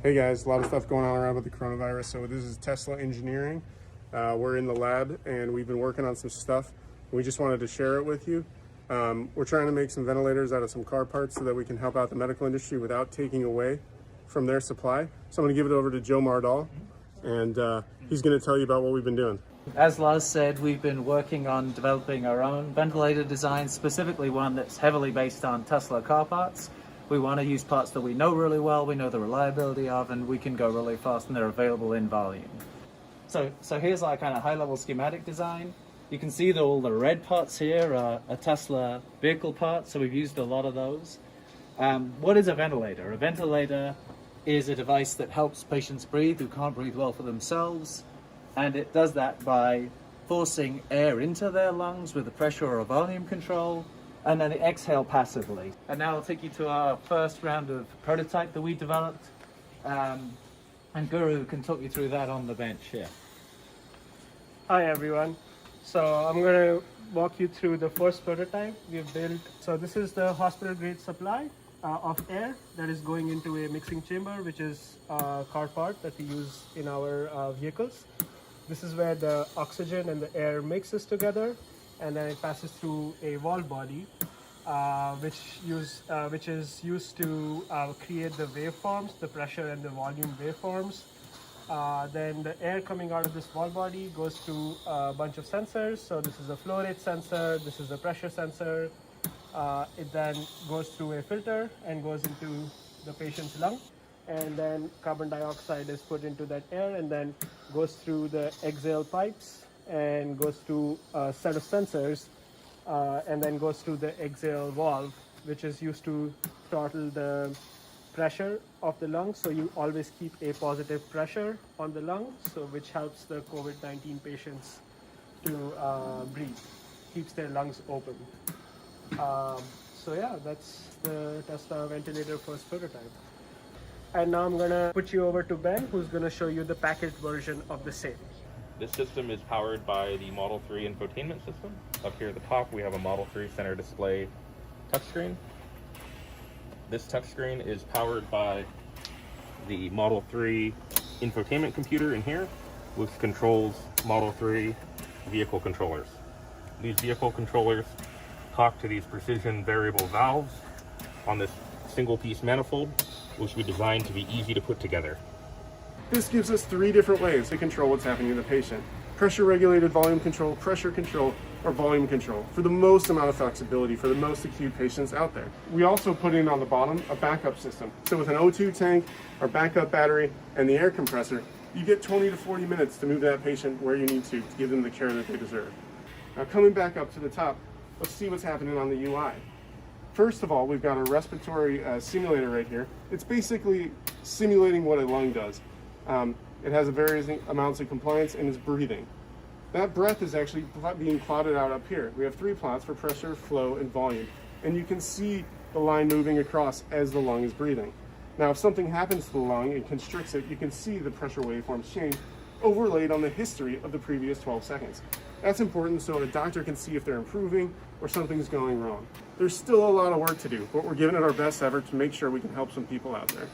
Hey guys, a lot of stuff going on around with the coronavirus. So this is Tesla Engineering. We're in the lab and we've been working on some stuff. We just wanted to share it with you. We're trying to make some ventilators out of some car parts so that we can help out the medical industry without taking away from their supply. So I'm going to give it over to Joe Mardall, and he's going to tell you about what we've been doing. As Lars said, we've been working on developing our own ventilator design, specifically one that's heavily based on Tesla car parts. We want to use parts that we know really well, we know the reliability of, and we can go really fast, and they're available in volume. So here's our kind of high-level schematic design. You can see that all the red parts here are Tesla vehicle parts, so we've used a lot of those. What is a ventilator? A ventilator is a device that helps patients breathe who can't breathe well for themselves, and it does that by forcing air into their lungs with a pressure or a volume control, and then they exhale passively. And now I'll take you to our first round of prototype that we developed, and Guru can talk you through that on the bench here. Hi everyone. So I'm going to walk you through the first prototype we've built. So this is the hospital grade supply of air that is going into a mixing chamber, which is a car part that we use in our vehicles. This is where the oxygen and the air mixes together, and then it passes through a valve body, which is used to create the waveforms, the pressure and the volume waveforms. Then the air coming out of this valve body goes to a bunch of sensors. So this is a flow rate sensor, this is a pressure sensor. It then goes through a filter and goes into the patient's lung. And then carbon dioxide is put into that air and then goes through the exhale pipes and goes through a set of sensors, and then goes through the exhale valve, which is used to throttle the pressure of the lung. So you always keep a positive pressure on the lung, so which helps the COVID-19 patients to breathe, keeps their lungs open. So yeah, that's the Tesla ventilator first prototype. And now I'm gonna put you over to Ben, who's gonna show you the packaged version of the same. This system is powered by the Model 3 infotainment system. Up here at the top, we have a Model 3 center display touchscreen. This touchscreen is powered by the Model 3 infotainment computer in here, which controls Model 3 vehicle controllers. These vehicle controllers talk to these precision variable valves on this single piece manifold, which we designed to be easy to put together. This gives us 3 different ways to control what's happening to the patient: pressure regulated volume control, pressure control, or volume control, for the most amount of flexibility for the most acute patients out there. We also put in on the bottom a backup system. So with an O2 tank, our backup battery, and the air compressor, you get 20 to 40 minutes to move that patient where you need to give them the care that they deserve. Now coming back up to the top, let's see what's happening on the UI. First of all, we've got a respiratory simulator right here. It's basically simulating what a lung does. It has various amounts of compliance and is breathing. That breath is actually being plotted out up here. We have 3 plots for pressure, flow, and volume. And you can see the line moving across as the lung is breathing. Now, if something happens to the lung and constricts it, you can see the pressure waveforms change, overlaid on the history of the previous 12 seconds. That's important so a doctor can see if they're improving or something's going wrong. There's still a lot of work to do, but we're giving it our best effort to make sure we can help some people out there.